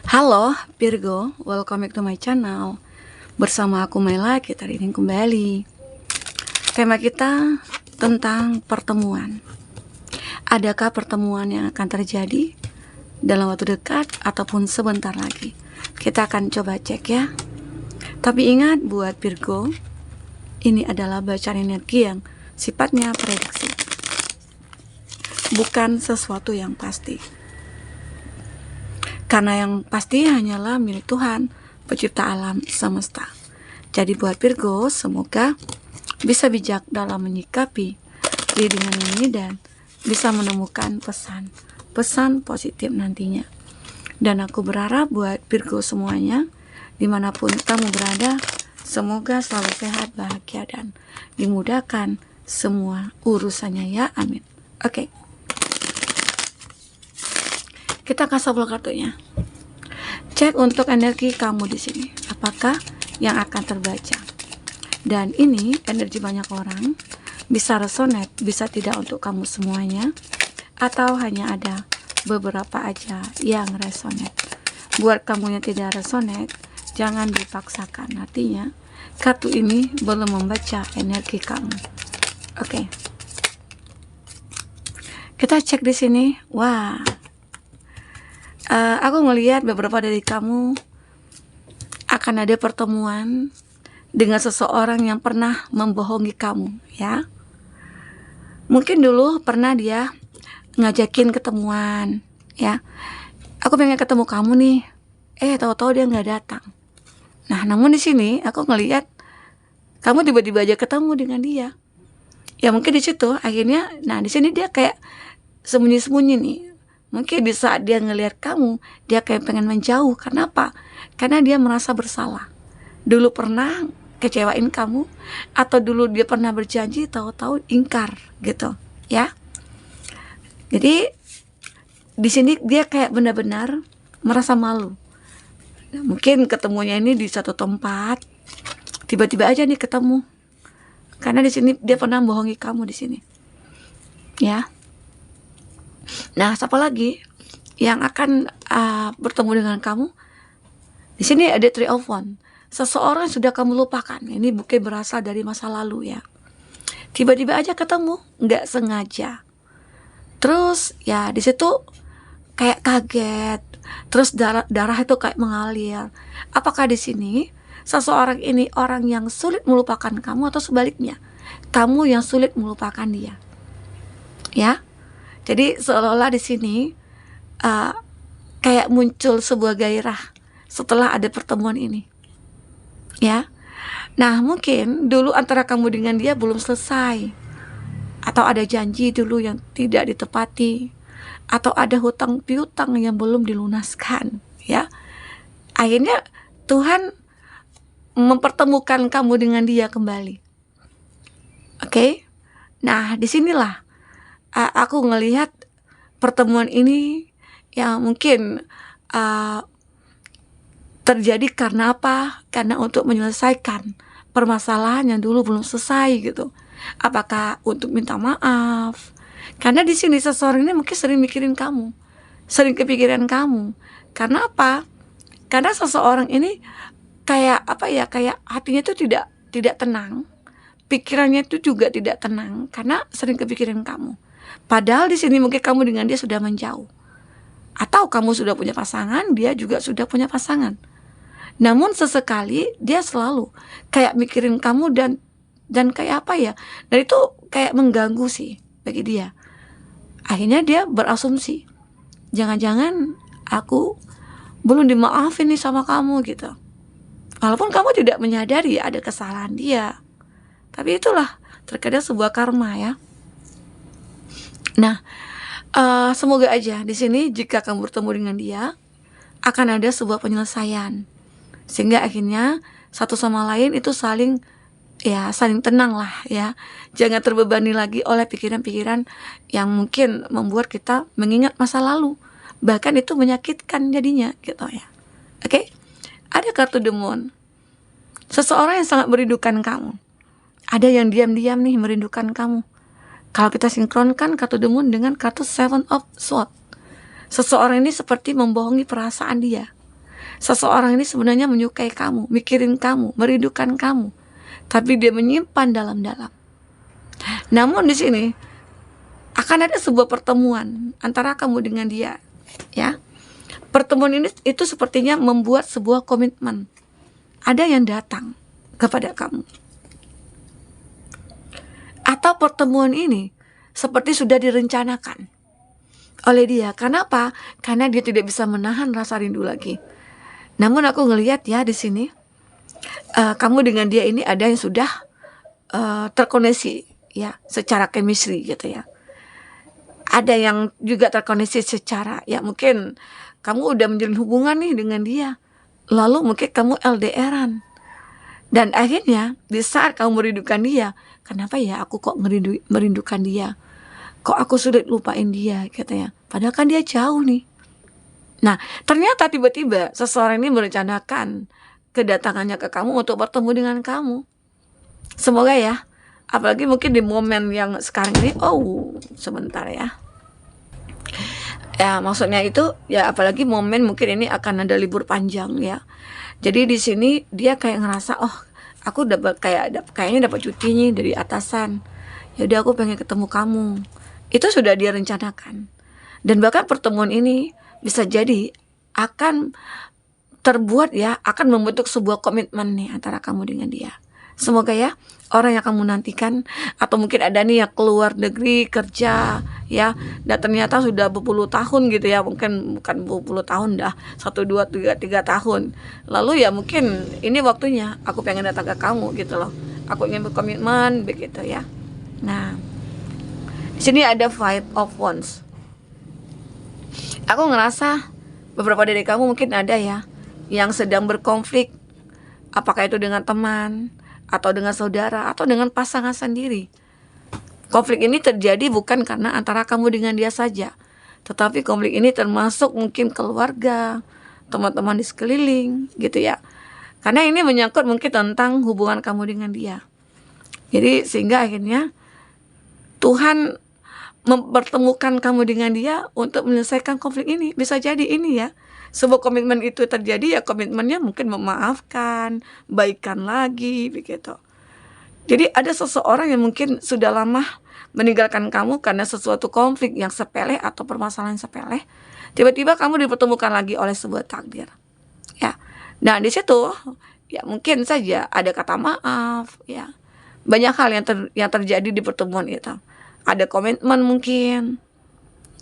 Halo Virgo, welcome back to my channel. Bersama aku Mela, kita reading kembali. Tema kita tentang pertemuan. Adakah pertemuan yang akan terjadi dalam waktu dekat ataupun sebentar lagi? Kita akan coba cek ya. Tapi ingat buat Virgo, ini adalah bacaan energi yang sifatnya prediksi, bukan sesuatu yang pasti. Karena yang pasti hanyalah milik Tuhan, pencipta alam semesta. Jadi buat Virgo, semoga bisa bijak dalam menyikapi readingan ini dan bisa menemukan pesan positif nantinya. Dan aku berharap buat Virgo semuanya, dimanapun kamu berada, semoga selalu sehat, bahagia, dan dimudahkan semua urusannya ya, amin. Oke. Kita kasih kartunya. Cek untuk energi kamu di sini. Apakah yang akan terbaca? Dan ini energi banyak orang, bisa resonate, bisa tidak untuk kamu semuanya, atau hanya ada beberapa aja yang resonate. Buat kamu yang tidak resonate, jangan dipaksakan. Artinya, kartu ini belum membaca energi kamu. Oke. Kita cek di sini. Wah. Aku melihat beberapa dari kamu akan ada pertemuan dengan seseorang yang pernah membohongi kamu, ya. Mungkin dulu pernah dia ngajakin ketemuan, ya. Aku pengen ketemu kamu nih, tahu-tahu dia nggak datang. Nah, namun di sini aku ngelihat kamu tiba-tiba aja ketemu dengan dia. Ya mungkin di situ akhirnya, nah di sini dia kayak sembunyi-sembunyi nih. Mungkin di saat dia ngelihat kamu, dia kayak pengen menjauh. Kenapa? Karena dia merasa bersalah. Dulu pernah kecewain kamu, atau dulu dia pernah berjanji, tahu-tahu ingkar gitu, ya. Jadi di sini dia kayak benar-benar merasa malu. Nah, mungkin ketemunya ini di satu tempat, tiba-tiba aja nih ketemu. Karena di sini dia pernah bohongi kamu di sini, ya. Nah, siapa lagi yang akan bertemu dengan kamu? Di sini ada Three of Wands. Seseorang yang sudah kamu lupakan. Ini mungkin berasal dari masa lalu ya. Tiba-tiba aja ketemu, nggak sengaja. Terus ya di situ kayak kaget. Terus darah itu kayak mengalir. Apakah di sini seseorang ini orang yang sulit melupakan kamu atau sebaliknya? Kamu yang sulit melupakan dia. Ya. Jadi seolah-olah di sini kayak muncul sebuah gairah setelah ada pertemuan ini, ya. Nah mungkin dulu antara kamu dengan dia belum selesai, atau ada janji dulu yang tidak ditepati, atau ada hutang piutang yang belum dilunaskan, ya. Akhirnya Tuhan mempertemukan kamu dengan dia kembali. Oke? Nah disinilah aku ngelihat pertemuan ini yang mungkin terjadi karena apa? Karena untuk menyelesaikan permasalahan yang dulu belum selesai gitu. Apakah untuk minta maaf? Karena di sini seseorang ini mungkin sering mikirin kamu, sering kepikiran kamu. Karena apa? Karena seseorang ini kayak apa ya? Kayak hatinya tuh tidak tenang, pikirannya itu juga tidak tenang karena sering kepikiran kamu. Padahal di sini mungkin kamu dengan dia sudah menjauh, atau kamu sudah punya pasangan, dia juga sudah punya pasangan. Namun sesekali dia selalu kayak mikirin kamu dan kayak apa ya? Dan itu kayak mengganggu sih bagi dia. Akhirnya dia berasumsi, jangan-jangan aku belum dimaafin nih sama kamu gitu. Walaupun kamu tidak menyadari ada kesalahan dia. Tapi itulah terkadang sebuah karma ya. Nah, semoga aja di sini jika kamu bertemu dengan dia akan ada sebuah penyelesaian, sehingga akhirnya satu sama lain itu saling tenang lah ya. Jangan terbebani lagi oleh pikiran-pikiran yang mungkin membuat kita mengingat masa lalu, bahkan itu menyakitkan jadinya gitu ya. Oke? Ada kartu The Moon. Seseorang yang sangat merindukan kamu. Ada yang diam-diam nih merindukan kamu. Kalau kita sinkronkan kartu The Moon dengan kartu Seven of Swords, Seseorang ini seperti membohongi perasaan dia. Seseorang ini sebenarnya menyukai kamu, mikirin kamu, merindukan kamu, tapi dia menyimpan dalam-dalam. Namun di sini akan ada sebuah pertemuan antara kamu dengan dia, ya. Pertemuan ini itu sepertinya membuat sebuah komitmen. Ada yang datang kepada kamu. Atau pertemuan ini seperti sudah direncanakan oleh dia. Kenapa? Karena dia tidak bisa menahan rasa rindu lagi. Namun aku ngelihat ya di sini, kamu dengan dia ini ada yang sudah terkoneksi ya, secara chemistry gitu ya. Ada yang juga terkoneksi secara ya, mungkin kamu udah menjalin hubungan nih dengan dia, lalu mungkin kamu LDRan, dan akhirnya di saat kamu merindukan dia, kenapa ya aku kok merindukan dia, kok aku sulit lupain dia gitu ya, padahal kan dia jauh nih. Nah, ternyata tiba-tiba seseorang ini merencanakan kedatangannya ke kamu untuk bertemu dengan kamu. Semoga ya, apalagi mungkin di momen yang sekarang ini, sebentar ya. Ya, maksudnya itu ya, apalagi momen mungkin ini akan ada libur panjang ya. Jadi di sini dia kayak ngerasa, aku kayaknya dapat cuti nih dari atasan. Ya udah, aku pengen ketemu kamu. Itu sudah dia rencanakan. Dan bahkan pertemuan ini bisa jadi akan terbuat ya, akan membentuk sebuah komitmen nih antara kamu dengan dia. Semoga ya, orang yang kamu nantikan, atau mungkin ada nih yang keluar negeri kerja ya, dan ternyata sudah berpuluh tahun gitu ya, mungkin bukan berpuluh tahun dah, 1, 2, 3 tahun. Lalu ya mungkin ini waktunya aku pengen datang ke kamu gitu loh. Aku ingin berkomitmen begitu ya. Nah, di sini ada Five of Wands. Aku ngerasa beberapa dari kamu mungkin ada ya yang sedang berkonflik, apakah itu dengan teman, atau dengan saudara, atau dengan pasangan sendiri. Konflik ini terjadi bukan karena antara kamu dengan dia saja, tetapi konflik ini termasuk mungkin keluarga, teman-teman di sekeliling gitu ya. Karena ini menyangkut mungkin tentang hubungan kamu dengan dia. Jadi sehingga akhirnya Tuhan mempertemukan kamu dengan dia untuk menyelesaikan konflik ini. Bisa jadi ini ya, sebuah komitmen itu terjadi ya, komitmennya mungkin memaafkan, baikan lagi begitu. Jadi ada seseorang yang mungkin sudah lama meninggalkan kamu karena sesuatu konflik yang sepele atau permasalahan sepele. Tiba-tiba kamu dipertemukan lagi oleh sebuah takdir. Ya. Nah, di situ ya mungkin saja ada kata maaf ya. Banyak hal yang terjadi di pertemuan itu. Ada komitmen mungkin,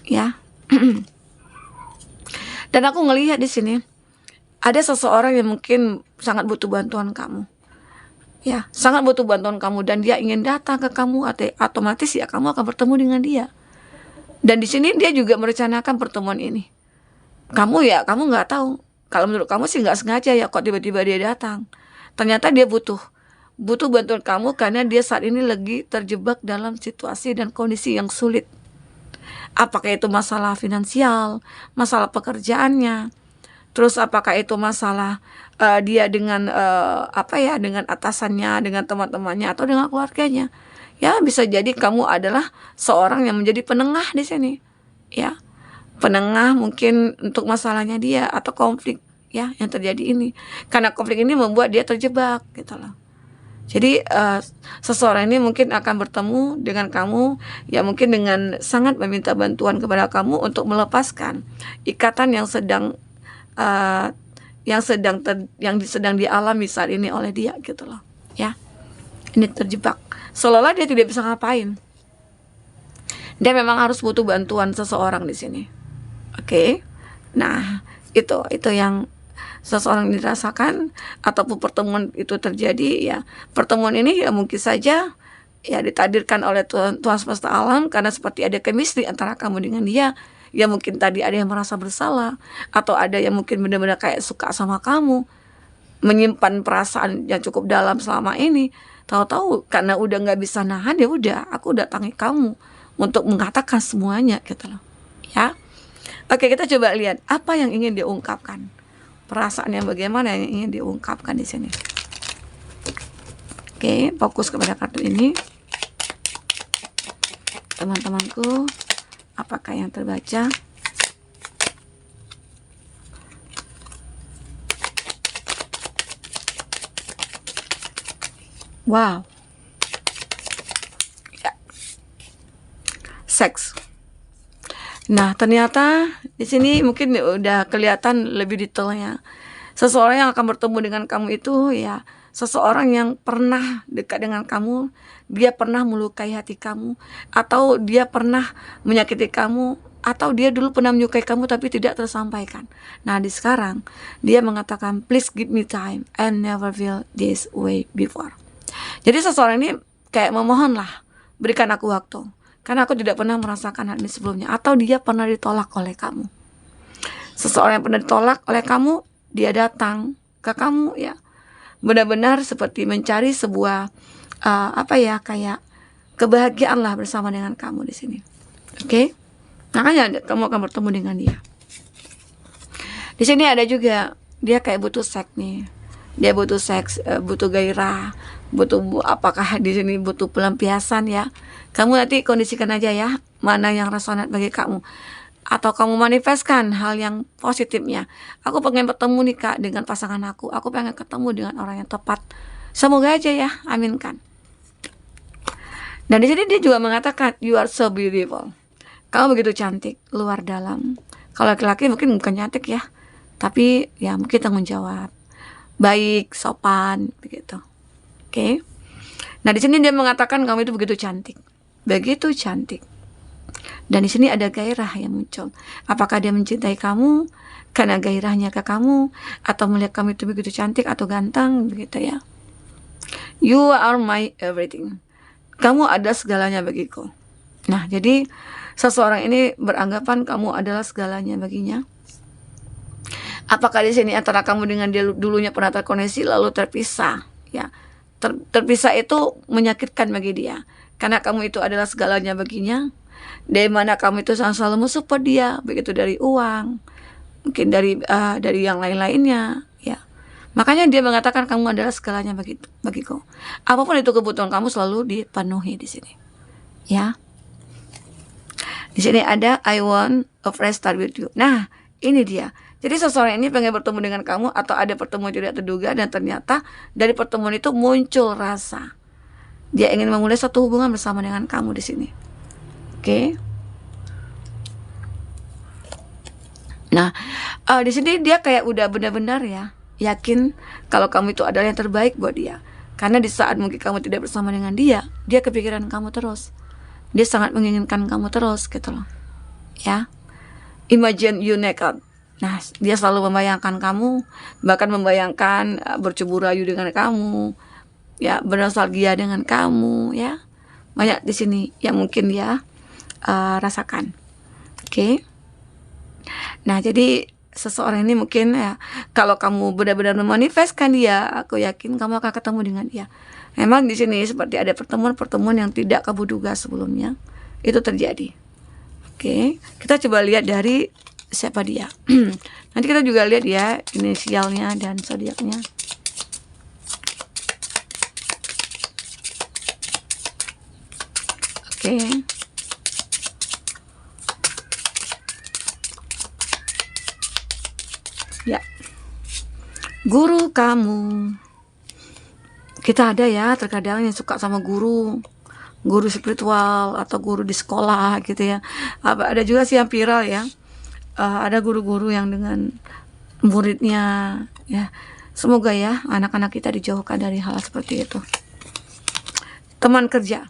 ya. Dan aku ngelihat di sini ada seseorang yang mungkin sangat butuh bantuan kamu, ya, sangat butuh bantuan kamu, dan dia ingin datang ke kamu, otomatis ya kamu akan bertemu dengan dia. Dan di sini dia juga merencanakan pertemuan ini. Kamu nggak tahu. Kalau menurut kamu sih nggak sengaja ya kok tiba-tiba dia datang. Ternyata dia butuh bantuan kamu karena dia saat ini lagi terjebak dalam situasi dan kondisi yang sulit. Apakah itu masalah finansial, masalah pekerjaannya, terus apakah itu masalah dia dengan dengan atasannya, dengan teman-temannya, atau dengan keluarganya. Ya, bisa jadi kamu adalah seorang yang menjadi penengah di sini, ya. Penengah mungkin untuk masalahnya dia atau konflik ya yang terjadi ini. Karena konflik ini membuat dia terjebak gitu loh. Jadi seseorang ini mungkin akan bertemu dengan kamu ya, mungkin dengan sangat meminta bantuan kepada kamu untuk melepaskan ikatan yang sedang dialami saat ini oleh dia gitu loh ya. Ini terjebak, seolah-olah dia tidak bisa ngapain. Dia memang harus butuh bantuan seseorang di sini. Oke. Nah, itu yang seseorang dirasakan, ataupun pertemuan itu terjadi ya. Pertemuan ini ya mungkin saja ya ditakdirkan oleh Tuhan semesta alam, karena seperti ada chemistry antara kamu dengan dia. Ya mungkin tadi ada yang merasa bersalah, atau ada yang mungkin benar-benar kayak suka sama kamu, menyimpan perasaan yang cukup dalam selama ini. Tahu-tahu karena udah nggak bisa nahan, ya udah aku datangi kamu untuk mengatakan semuanya gitu loh ya. Oke, kita coba lihat apa yang ingin diungkapkan. Perasaan yang bagaimana yang ingin diungkapkan di sini. Oke, fokus kepada kartu ini. Teman-temanku, apakah yang terbaca? Wow, ya, seks. Nah, ternyata di sini mungkin udah kelihatan lebih detailnya. Seseorang yang akan bertemu dengan kamu itu ya seseorang yang pernah dekat dengan kamu, dia pernah melukai hati kamu, atau dia pernah menyakiti kamu, atau dia dulu pernah menyukai kamu tapi tidak tersampaikan. Nah, di sekarang dia mengatakan, please give me time, I never feel this way before. Jadi seseorang ini kayak memohon lah, berikan aku waktu. Karena aku tidak pernah merasakan hal ini sebelumnya. Atau dia pernah ditolak oleh kamu. Seseorang yang pernah ditolak oleh kamu, dia datang ke kamu ya. Benar-benar seperti mencari sebuah kayak kebahagiaan lah bersama dengan kamu di sini. Oke? Makanya kamu akan bertemu dengan dia. Di sini ada juga dia kayak butuh seks nih. Dia butuh seks, butuh gairah, apakah di sini butuh pelampiasan ya. Kamu nanti kondisikan aja ya, mana yang resonat bagi kamu. Atau kamu manifestkan hal yang positifnya. Aku pengen bertemu nih Kak dengan pasangan aku. Aku pengen ketemu dengan orang yang tepat. Semoga aja ya, aminkan. Dan di sini dia juga mengatakan, you are so beautiful. Kamu begitu cantik, luar dalam. Kalau laki-laki mungkin bukan cantik ya, tapi ya mungkin tanggung jawab, baik, sopan, begitu. Oke. Nah di sini dia mengatakan kamu itu begitu cantik. Begitu cantik. Dan di sini ada gairah yang muncul. Apakah dia mencintai kamu karena gairahnya ke kamu, atau melihat kamu itu begitu cantik atau ganteng, begitu ya. You are my everything. Kamu ada segalanya bagiku. Nah, jadi seseorang ini beranggapan kamu adalah segalanya baginya. Apakah di sini antara kamu dengan dia dulunya pernah terkoneksi lalu terpisah, ya. Terpisah itu menyakitkan bagi dia. Karena kamu itu adalah segalanya baginya, dari mana kamu itu selalu mensupport dia, begitu dari uang, mungkin dari yang lain-lainnya, ya. Makanya dia mengatakan kamu adalah segalanya bagiku. Apapun itu kebutuhan kamu selalu dipenuhi di sini, ya. Di sini ada I want a fresh start with you. Nah, ini dia. Jadi seseorang ini pengen bertemu dengan kamu, atau ada pertemuan tidak terduga, dan ternyata dari pertemuan itu muncul rasa. Dia ingin memulai satu hubungan bersama dengan kamu di sini. Oke. Nah, di sini dia kayak udah benar-benar ya yakin kalau kamu itu adalah yang terbaik buat dia. Karena di saat mungkin kamu tidak bersama dengan dia, dia kepikiran kamu terus. Dia sangat menginginkan kamu terus gitu loh. Ya. Imagine you naked. Nah, dia selalu membayangkan kamu, bahkan membayangkan bercebur rayu dengan kamu, ya, bernostalgia dengan kamu, ya. Banyak di sini yang mungkin dia rasakan. Oke. Nah, jadi seseorang ini mungkin ya, kalau kamu benar-benar memanifestkan dia, aku yakin kamu akan ketemu dengan dia. Memang di sini seperti ada pertemuan-pertemuan yang tidak kamu duga sebelumnya itu terjadi. Oke, kita coba lihat dari siapa dia. Nanti kita juga lihat ya inisialnya dan zodiaknya. Oke. Ya. Guru kamu. Kita ada ya terkadang yang suka sama guru spiritual atau guru di sekolah gitu ya. Ada juga sih yang viral ya. Ada guru-guru yang dengan muridnya ya. Semoga ya anak-anak kita dijauhkan dari hal seperti itu. Teman kerja.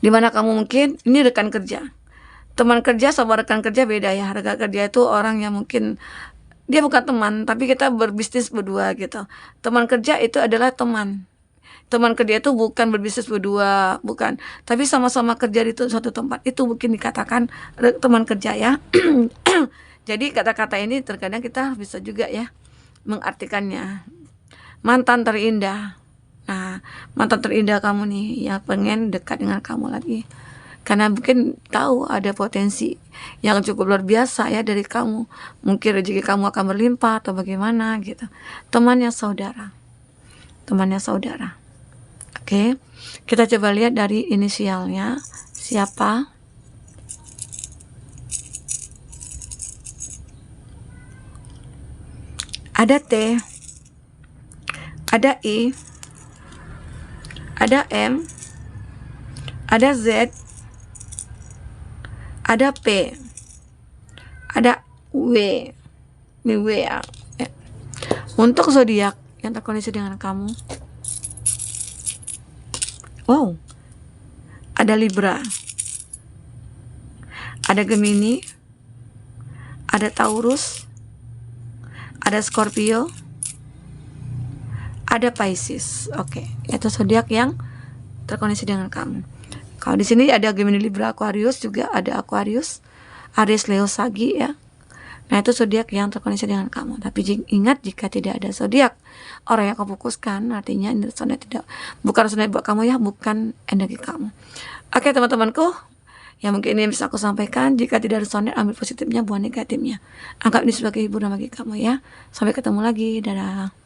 Dimana kamu mungkin ini rekan kerja. Teman kerja sama rekan kerja beda ya. Rekan kerja itu orang yang mungkin dia bukan teman, tapi kita berbisnis berdua gitu. Teman kerja itu adalah teman. Teman kerja itu bukan berbisnis berdua, bukan. Tapi sama-sama kerja di suatu tempat. Itu mungkin dikatakan teman kerja ya. Jadi kata-kata ini terkadang kita bisa juga ya mengartikannya. Mantan terindah. Nah, mantan terindah kamu nih yang pengen dekat dengan kamu lagi. Karena mungkin tahu ada potensi yang cukup luar biasa ya dari kamu. Mungkin rezeki kamu akan berlimpah atau bagaimana gitu. Temannya saudara. Oke. Kita coba lihat dari inisialnya siapa. Ada T, ada I, ada M, ada Z, ada P, ada W, ya. Untuk zodiak yang terkoneksi dengan kamu, wow, ada Libra, ada Gemini, ada Taurus, ada Scorpio, ada Pisces. Oke, itu zodiak yang terkoneksi dengan kamu. Kalau di sini ada Gemini, Libra, Aquarius, juga ada Aquarius, Aries, Leo, Sagi ya. Nah, itu zodiak yang terkoneksi dengan kamu. Tapi ingat, jika tidak ada zodiak orang yang kamu fokuskan, artinya ini bukan resonate buat kamu ya, bukan energi kamu. Oke, teman-temanku, ya mungkin ini bisa aku sampaikan. Jika tidak resonate, ambil positifnya, buang negatifnya. Anggap ini sebagai hiburan bagi kamu ya. Sampai ketemu lagi, dadah.